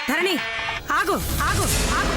ధరణి ఆగు ఆగు ఆగు.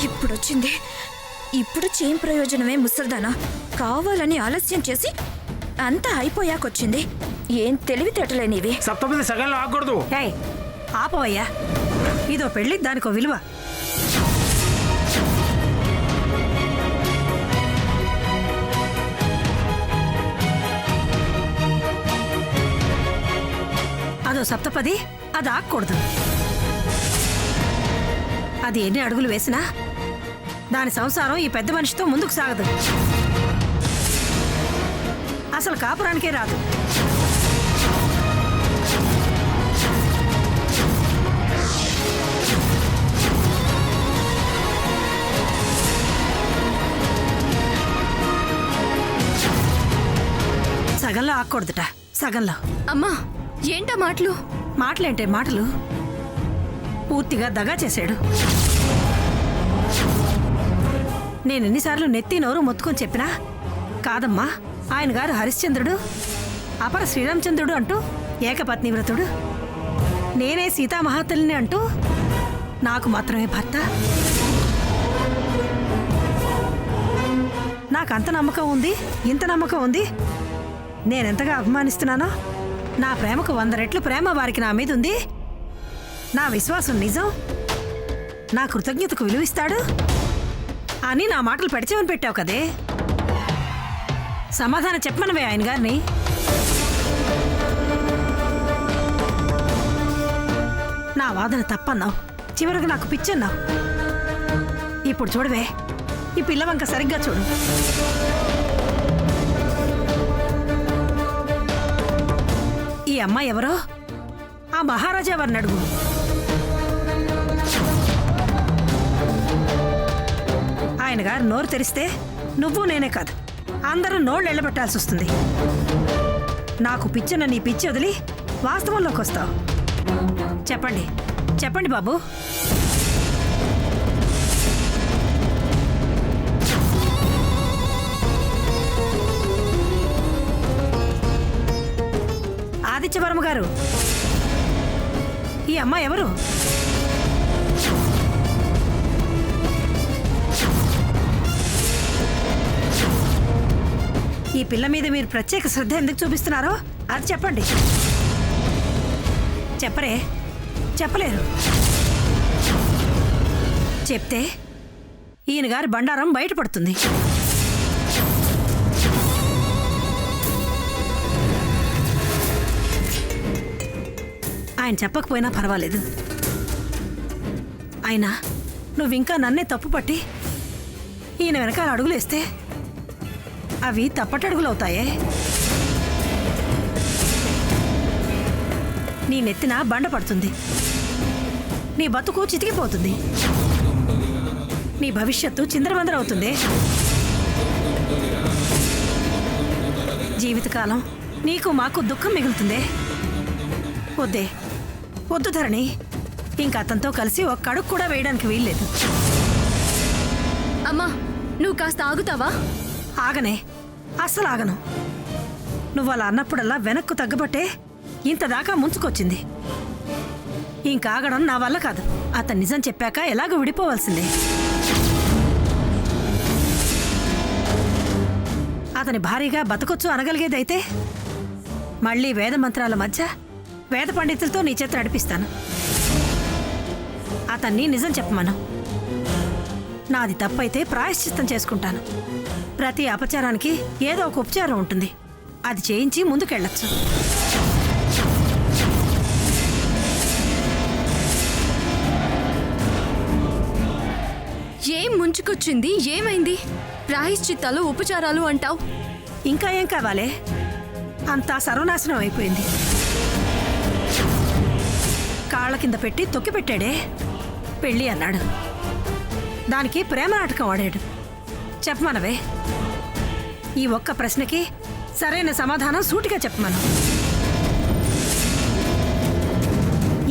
ఇప్పుడొచ్చింది. ఇప్పుడు చేం ప్రయోజనమే ముసల్దానా? కావాలని ఆలస్యం చేసి అంతా అయిపోయాకొచ్చింది. ఏం తెలివితేటలేనివి. సప్తపది సగంలో ఆగకూడదు. ఏయ్ ఆపవయ్యా, ఇదో పెళ్ళి దానికో విలువ. అదో సప్తపది, అది ఆగకూడదు. అది ఎన్ని అడుగులు వేసినా దాని సంసారం ఈ పెద్ద మనిషితో ముందుకు సాగదు. అసలు కాపురానికే రాదు. సగంలో ఆగకూడదుట, సగంలో. అమ్మా ఏంటా మాటలు? మాటలేంటే మాటలు? పూర్తిగా దగా చేశాడు. నేనెన్నిసార్లు నెత్తి నోరు మొత్తుకొని చెప్పినా కాదమ్మా, ఆయన గారు హరిశ్చంద్రుడు, అపర శ్రీరామచంద్రుడు అంటూ ఏకపత్ని వ్రతుడు, నేనే సీతామహాతల్లిని అంటూ నాకు మాత్రమే భర్త. నాకంత నమ్మకం ఉంది, ఇంత నమ్మకం ఉంది. నేనెంతగా అభిమానిస్తున్నానో, నా ప్రేమకు 100 రెట్లు ప్రేమ వారికి నా మీద ఉంది. నా విశ్వాసం నిజం, నా కృతజ్ఞతకు విలువిస్తాడు అని నా మాటలు పెడిచేవని పెట్టావు కదే. సమాధానం చెప్పమనవే ఆయన గారిని. నా వాదన తప్పన్నావు, చివరికి నాకు పిచ్చన్నావు. ఇప్పుడు చూడవే, ఈ పిల్లవంక సరిగ్గా చూడు. ఈ అమ్మాయి ఎవరో ఆ మహారాజా వారిని అడుగు. ఆయన గారు నోరు తెరిస్తే నువ్వు నేనే కాదు, అందరూ నోళ్ళు ఎళ్ళబెట్టాల్సి వస్తుంది. నాకు పిచ్చన నీ పిచ్చి వదిలి వాస్తవంలోకి వస్తావు. చెప్పండి చెప్పండి బాబు. ఆదిత్యవర్మ గారు, ఈ అమ్మాయి ఎవరు? ఈ పిల్ల మీద మీరు ప్రత్యేక శ్రద్ధ ఎందుకు చూపిస్తున్నారో అది చెప్పండి. చెప్పరే? చెప్పలేరు. చెప్తే ఈయన గారి బండారం బయటపడుతుంది. ఆయన చెప్పకపోయినా పర్వాలేదు. అయినా నువ్వింకా నన్నే తప్పు పట్టి ఈయన వెనకాల అడుగులేస్తే అవి తప్పటడుగులు అవుతాయే. నీ నెత్తిన బండ పడుతుంది, నీ బతుకు చితికిపోతుంది, నీ భవిష్యత్తు చిందరవందరవుతుంది. జీవితకాలం నీకు మాకు దుఃఖం మిగులుతుంది. వద్దే, వద్దు ధరణి. ఇంకా అతనితో కలిసి ఒక్క అడుగు కూడా వేయడానికి వీల్లేదు. అమ్మా నువ్వు కాస్త ఆగుతావా? ఆగనే, అస్సలు ఆగను. నువ్వు అలా అన్నప్పుడల్లా వెనక్కు తగ్గబట్టే ఇంతదాకా ముంచుకొచ్చింది. ఇంకాగడం నా వల్ల కాదు. అతను నిజం చెప్పాక ఎలాగో విడిపోవాల్సిందే. అతని భారీగా బతకొచ్చు అనగలిగేదైతే మళ్ళీ వేద మంత్రాల మధ్య వేద పండితులతో నీ చేత నడిపిస్తాను. అతన్ని నిజం చెప్పమను. నాది తప్పైతే ప్రాయశ్చిత్తం చేసుకుంటాను. ప్రతి అపచారానికి ఏదో ఒక ఉపచారం ఉంటుంది, అది చేయించి ముందుకెళ్ళచ్చు. ఏం ముంచుకొచ్చింది? ఏమైంది? ప్రాయశ్చిత్తాలు ఉపచారాలు అంటావు. ఇంకా ఏం కావాలే? అంతా సర్వనాశనం అయిపోయింది. కాళ్ళ కింద పెట్టి తొక్కి పెట్టాడే. పెళ్ళి అన్నాడు, దానికి ప్రేమ నాటకం ఆడాడు. చెప్పమనవే, ఈ ఒక్క ప్రశ్నకి సరైన సమాధానం సూటిగా చెప్పమను.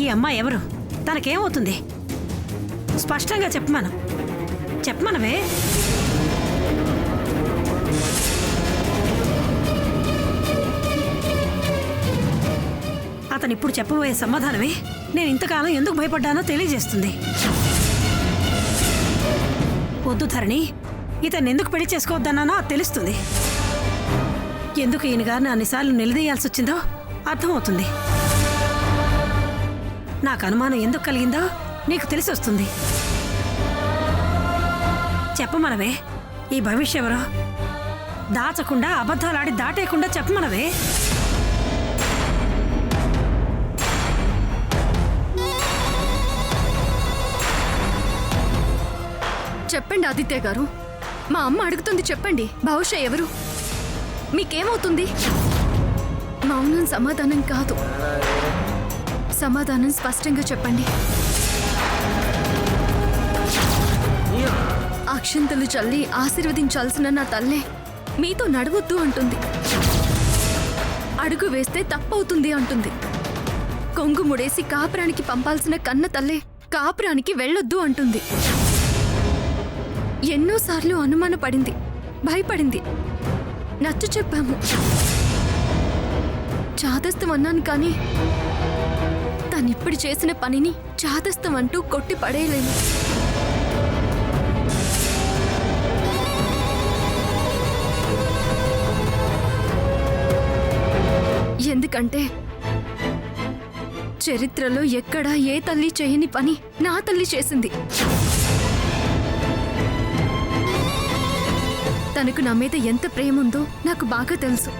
ఈ అమ్మాయి ఎవరు? తనకేమవుతుంది? స్పష్టంగా చెప్పమనవే. అతను ఇప్పుడు చెప్పబోయే సమాధానమే నేను ఇంతకాలం ఎందుకు భయపడ్డానో తెలియజేస్తుంది. వద్దు ధరణి, ఇతన్ని ఎందుకు పెళ్లి చేసుకోవద్దన్నానో అది తెలుస్తుంది. ఎందుకు ఈయన గారిని అన్నిసార్లు నిలదీయాల్సి వచ్చిందో అర్థమవుతుంది. నాకు అనుమానం ఎందుకు కలిగిందో నీకు తెలిసి వస్తుంది. చెప్పమనవే, ఈ భవిష్య ఎవరో దాచకుండా అబద్ధాలాడి దాటేయకుండా చెప్పమనవే. చెప్పండి ఆదిత్య గారు, మా అమ్మ అడుగుతుంది, చెప్పండి. బహుశా ఎవరు? మీకేమవుతుంది? మౌనం సమాధానం కాదు, సమాధానం స్పష్టంగా చెప్పండి. అక్షంతలు చల్లి ఆశీర్వదించాల్సిన నా తల్లే మీతో నడవద్దు అంటుంది. అడుగు వేస్తే తప్పవుతుంది అంటుంది. కొంగు ముడేసి కాపురానికి పంపాల్సిన కన్న తల్లే కాపురానికి వెళ్ళొద్దు అంటుంది. ఎన్నోసార్లు అనుమానపడింది, భయపడింది. నచ్చ చెప్పాము, చాదస్తం అన్నాను, కానీ తనిప్పుడు చేసిన పనిని చాదస్తం అంటూ కొట్టి పడేయలేను. ఎందుకంటే చరిత్రలో ఎక్కడా ఏ తల్లి చేయని పని నా తల్లి చేసింది. తనకు నా మీద ఎంత ప్రేమ ఉందో నాకు బాగా తెలుసు.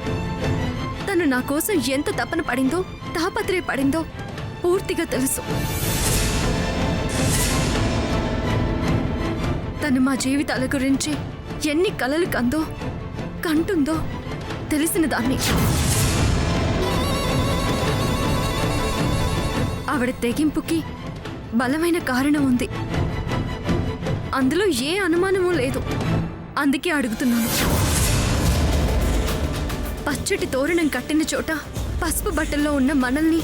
తను నా కోసం ఎంత తపన పడిందో, తాపత్రయపడిందో పూర్తిగా తెలుసు. తను మా జీవితాల గురించి ఎన్ని కలలు కంటుందో తెలిసిన దాన్ని. ఆవిడ తెగింపుకి బలమైన కారణం ఉంది, అందులో ఏ అనుమానమూ లేదు. అందుకే అడుగుతున్నాను. పచ్చటి తోరణం కట్టిన చోట పసుపు బట్టల్లో ఉన్న మనల్ని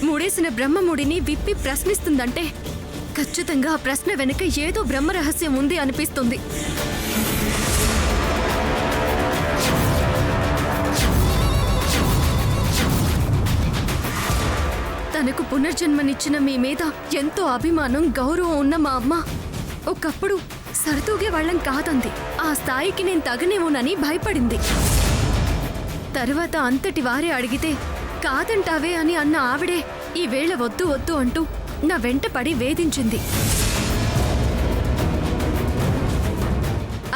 ముడేసిన బ్రహ్మముడిని విప్పి ప్రశ్నిస్తుందంటే ఖచ్చితంగా ఆ ప్రశ్న వెనుక ఏదో బ్రహ్మ రహస్యం ఉంది అనిపిస్తుంది. తనకు పునర్జన్మనిచ్చిన మీ మీద ఎంతో అభిమానం, గౌరవం ఉన్న మా అమ్మ ఒకప్పుడు సరితూగే వాళ్ళం కాదంది. ఆ స్థాయికి నేను తగనేమోనని భయపడింది. తరువాత అంతటి వారే అడిగితే కాదంటావే అని అన్న ఆవిడే ఈ వేళ వద్దు వద్దు అంటూ నా వెంట పడి వేధించింది.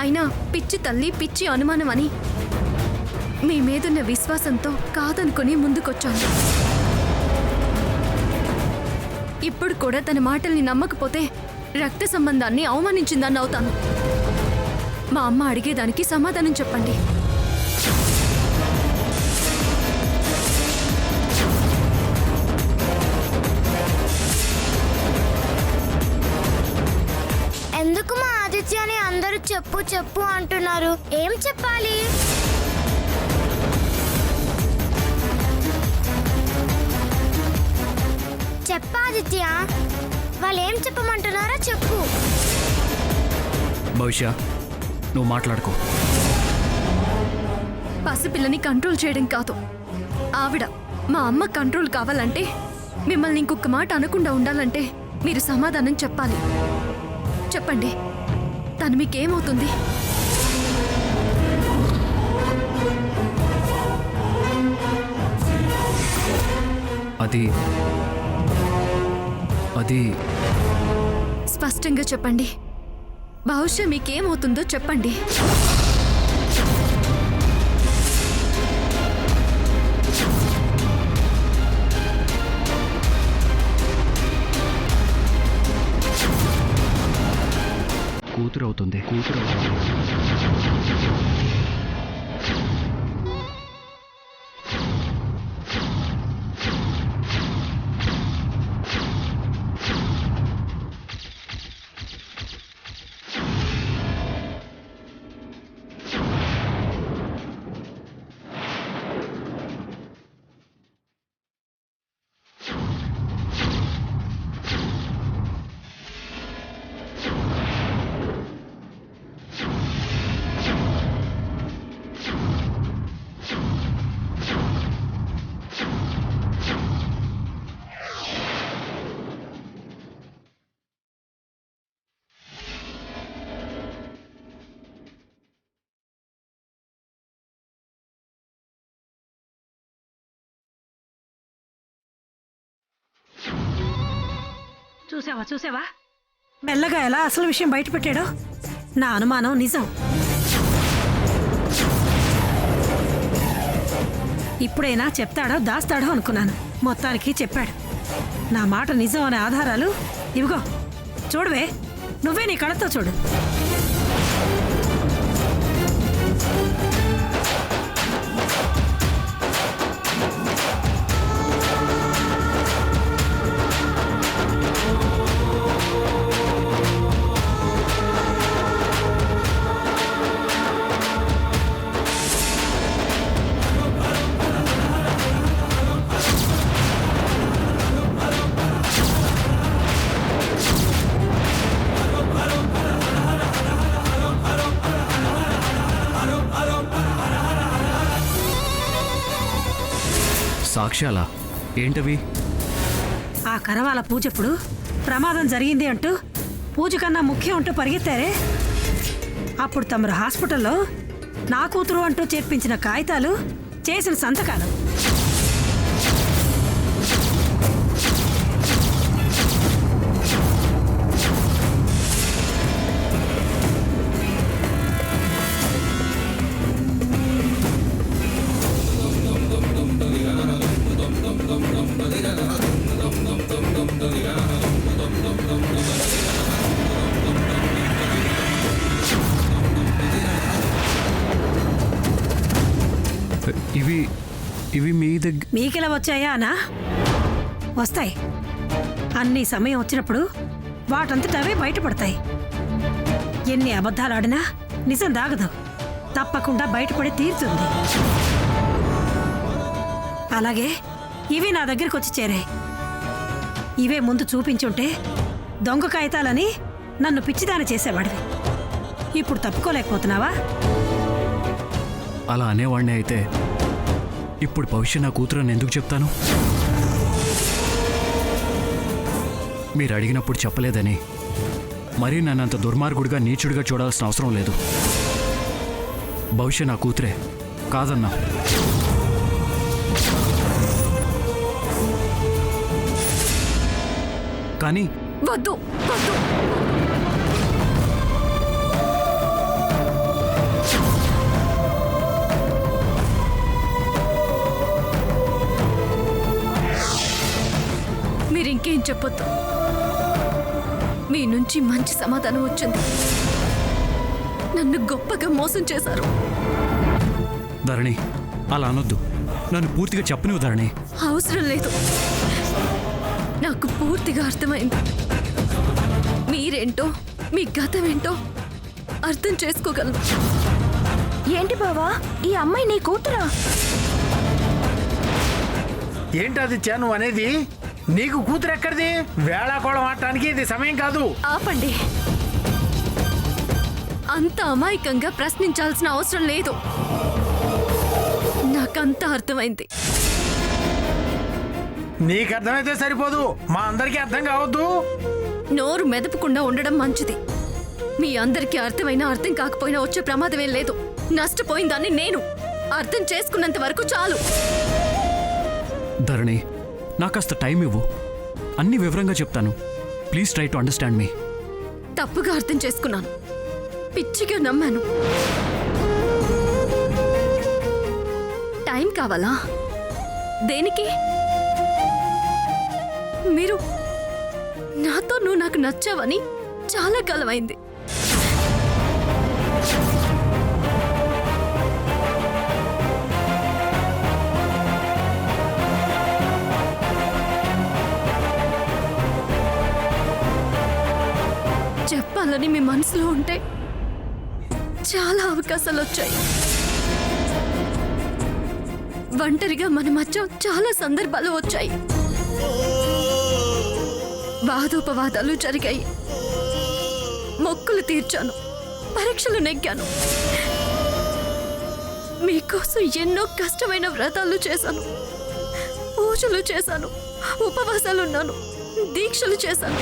అయినా పిచ్చి తల్లి, పిచ్చి అనుమానం అని మీ మీదున్న విశ్వాసంతో కాదనుకుని ముందుకొచ్చాను. ఇప్పుడు కూడా తన మాటల్ని నమ్మకపోతే రక్త సంబంధాన్ని అవమానించిందని అవుతాను. మా అమ్మ అడిగేదానికి సమాధానం చెప్పండి. ఎందుకు మా ఆదిత్యని అందరూ చెప్పు చెప్పు అంటున్నారు? ఏం చెప్పాలి? చెప్పాదిత్య, వాళ్ళు ఏం చెప్పమంటున్నారో చెప్పు. భవిష్య, నువ్వు మాట్లాడుకో. పసిపిల్లని కంట్రోల్ చేయడం కాదు, ఆవిడ మా అమ్మ కంట్రోల్ కావాలంటే, మిమ్మల్ని ఇంకొక మాట అనకుండా ఉండాలంటే మీరు సమాధానం చెప్పాలి. చెప్పండి, తను మీకేమవుతుంది? అది స్పష్టంగా చెప్పండి. బహుశా మీకేమవుతుందో చెప్పండి. కూతురు అవుతుంది. చూసావా మెల్లగా ఎలా అసలు విషయం బయట పెట్టాడో. నా అనుమానం నిజం. ఇప్పుడైనా చెప్తాడో దాస్తాడో అనుకున్నాను. మొత్తానికి చెప్పాడు. నా మాట నిజం అనే ఆధారాలు ఇవిగో చూడవే, నువ్వే నీ కళ్ళతో చూడు. సాక్ష్యాలా? ఏంటవి? ఆ కరవాల పూజప్పుడు ప్రమాదం జరిగింది అంటూ పూజ కన్నా ముఖ్యం అంటూ పరిగెత్తారే, అప్పుడు తమరు హాస్పిటల్లో నా కూతురు అంటూ చేర్పించిన కాగితాలు, చేసిన సంతకాలు. ఇవి మీ దగ్గర మీకెలా వచ్చాయా అనా? వస్తాయి. అన్ని సమయం వచ్చినప్పుడు వాటంతటవే బయటపడతాయి. ఎన్ని అబద్ధాలాడినా నిజం దాగదు. తప్పకుండా బయటపడి తీరుతుంది. అలాగే ఇవి నా దగ్గరికి వచ్చి చేరాయి. ఇవే ముందు చూపించుంటే దొంగ కాగితాలని నన్ను పిచ్చిదాని చేసేవాడివి. ఇప్పుడు తప్పుకోలేకపోతున్నావా? అలా అనేవాడిని అయితే ఇప్పుడు భవిష్యత్ నా కూతురు అని ఎందుకు చెప్తాను? మీరు అడిగినప్పుడు చెప్పలేదని మరీ నన్నంత దుర్మార్గుడిగా నీచుడిగా చూడాల్సిన అవసరం లేదు. భవిష్యత్ నా కూతురే, కాదన్నా. కానీ వద్దు వద్దు. మీరింకేం చెప్పొద్దు. మీ నుంచి మంచి సమాధానం వచ్చింది. నన్ను గొప్పగా మోసం చేశారు. ధరణి, అలా అనొద్దు. నన్ను పూర్తిగా చెప్పనివ్వు ధరణి. అవసరం లేదు. నాకు పూర్తిగా అర్థమైంది. మీరేంటో, మీ గతం ఏంటో అర్థం చేసుకోగలను. ఏంటి బావా, ఈ అమ్మాయి నీ కూతురా? ఏంటది నువ్వు అనేది? నీకు కూతురు ఎక్కడిది? వేళాకోళం ఆడటానికి ఇది సమయం కాదు. ఆపండి. అంత అమాయకంగా ప్రశ్నించాల్సిన అవసరం లేదు. నాకంతా అర్థమైంది. నీకు అర్థమైతే సరిపోదు, మా అందరికీ అర్థం కావద్దు. నోరు మెదపకుండా ఉండడం మంచిది. మీ అందరికీ అర్థమైనా అర్థం కాకపోయినా వచ్చే ప్రమాదమేం లేదు. నష్టపోయిందాన్ని నేను. అర్థం చేసుకున్నంత వరకు చాలు. ధరణి, నాకు కాస్త టైం ఇవ్వు. అన్ని వివరంగా చెప్తాను. ప్లీజ్ ట్రై టు అండర్స్టాండ్ మీ. తప్పుగా అర్థం చేసుకున్నాను. పిచ్చిగా నమ్మాను. టైం కావాలా? దేనికి? మీరు నాతో నువ్వు నాకు నచ్చావని చాలా కాలమైంది. చెప్పాలని మీ మనసులో ఉంటే చాలా అవకాశాలు వచ్చాయి. ఒంటరిగా మన మధ్య చాలా సందర్భాలు వచ్చాయి. వాదోపవాదాలు జరిగాయి. మొక్కులు తీర్చాను, పరీక్షలు నెగ్గాను. మీకోసం ఎన్నో కష్టమైన వ్రతాలు చేశాను, పూజలు చేశాను, ఉపవాసాలున్నాను, దీక్షలు చేశాను.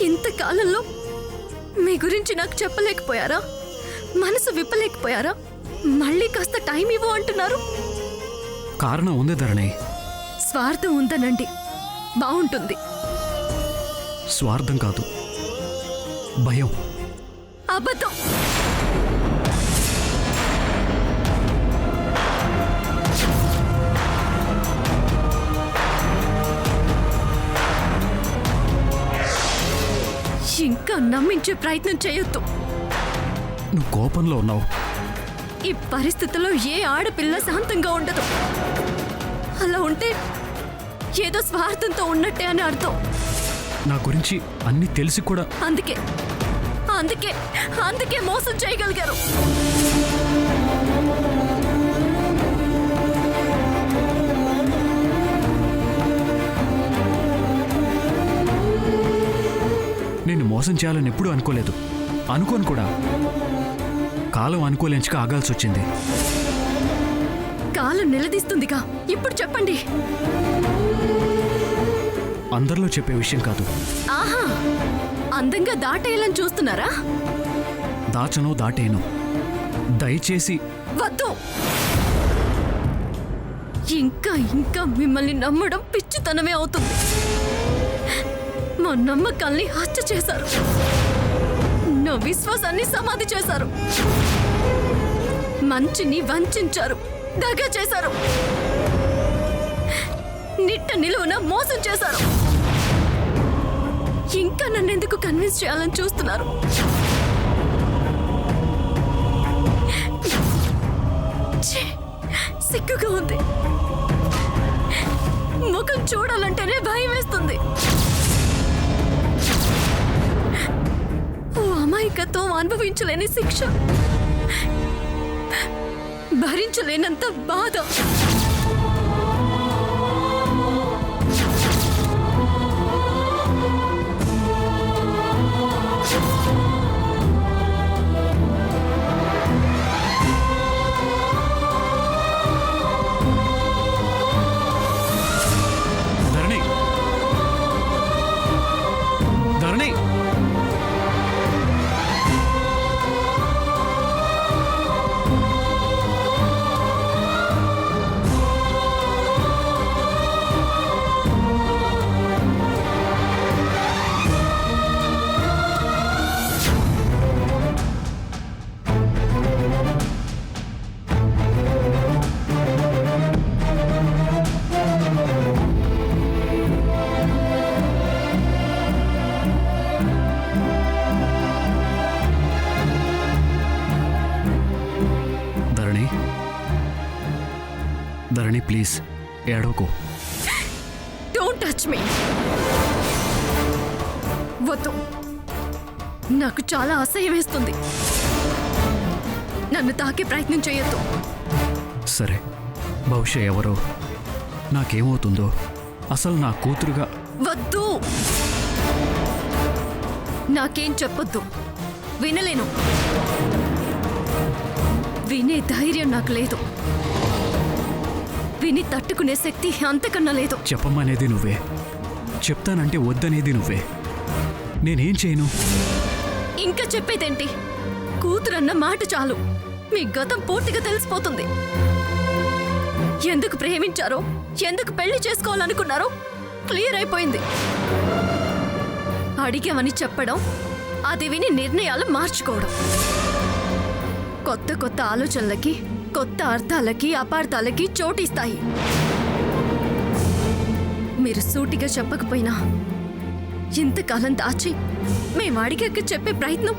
ఇంతకాలంలో మీ గురించి నాకు చెప్పలేకపోయారా? మనసు విప్పలేకపోయారా? మళ్ళీ కాస్త టైం ఇవ్వు అంటున్నారు. కారణం ఉంది ధరణి. స్వార్థం ఉందనండి, బాగుంటుంది. స్వార్థం కాదు, భయం. అబద్ధం. ఇంకా నమ్మించే ప్రయత్నం చేయొద్దు. నువ్వు కోపంలో ఉన్నావు. ఈ పరిస్థితుల్లో ఏ ఆడపిల్ల శాంతంగా ఉండదు. అలా ఉంటే ఏదో స్వార్థంతో ఉన్నట్టే అని అర్థం. నా గురించి అన్నీ తెలిసి కూడా అందుకే అందుకే అందుకే మోసం చేయగలిగారు. నేను మోసం చేయాలని ఎప్పుడూ అనుకోలేదు, అనుకోను కూడా. కాలం అనుకోలేంచుగా ఆగాల్సి వచ్చింది. కాలం నిలదీస్తుందిగా. ఇప్పుడు చెప్పండి. అందరిలో చెప్పే విషయం కాదు. ఆహా, అందంగా దాటేయాలని చూస్తున్నారా? దాచను, దాటేను. దయచేసి వద్దు. ఇంకా ఇంకా మిమ్మల్ని నమ్మడం పిచ్చితనమే అవుతుంది. మా నమ్మకాల్ని హత్య చేశారు. నా విశ్వాసాన్ని సమాధి చేశారు. మంచిని వంచారు, దగా చేశారు, నిట్ట నిలువున మోసం చేశారు. ఇంకా నన్నెందుకు కన్విన్స్ చేయాలని చూస్తున్నారు? ఛీ, సిగ్గుగా ఉంది. ముఖం చూడాలంటేనే భయం వేస్తుంది. ఓ అమాయకత్వం అనుభవించలేని శిక్ష, భరించలేనంత బాధ. ధరణి, ధరణి, ధరణి, ధరణి, ప్లీజ్ ఏడవకు. Don't touch me. వద్దు. నాకు చాలా అసహ్యం వేస్తుంది. నన్ను తాకే ప్రయత్నం చేయొద్దు. సరే, బహుశా ఎవరో, నాకేమవుతుందో, అసలు నా కూతురుగా. వద్దు. నాకేం చెప్పొద్దు. వినలేను. వినే ధైర్యం నాకు లేదు. విని తట్టుకునే శక్తి అంతకన్నా లేదు. చెప్పమనేది నువ్వే, చెప్తానంటే వద్దనేది నువ్వే. నేనేం చేయను? ఇంకా చెప్పేదేంటి? కూతురన్న మాట చాలు. మీ గతం పూర్తిగా తెలిసిపోతుంది. ఎందుకు ప్రేమించారో, ఎందుకు పెళ్లి చేసుకోవాలనుకున్నారో క్లియర్ అయిపోయింది. అడిగామని చెప్పడం, అది విని నిర్ణయాలు మార్చుకోవడం, కొత్త కొత్త ఆలోచనలకి, కొత్త అర్థాలకి, అపార్థాలకి చోటిస్తాయి. మీరు సూటిగా చెప్పకపోయినా ఇంతకాలం దాచి మేము అడిగాక చెప్పే ప్రయత్నం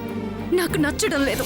నాకు నచ్చడం లేదు.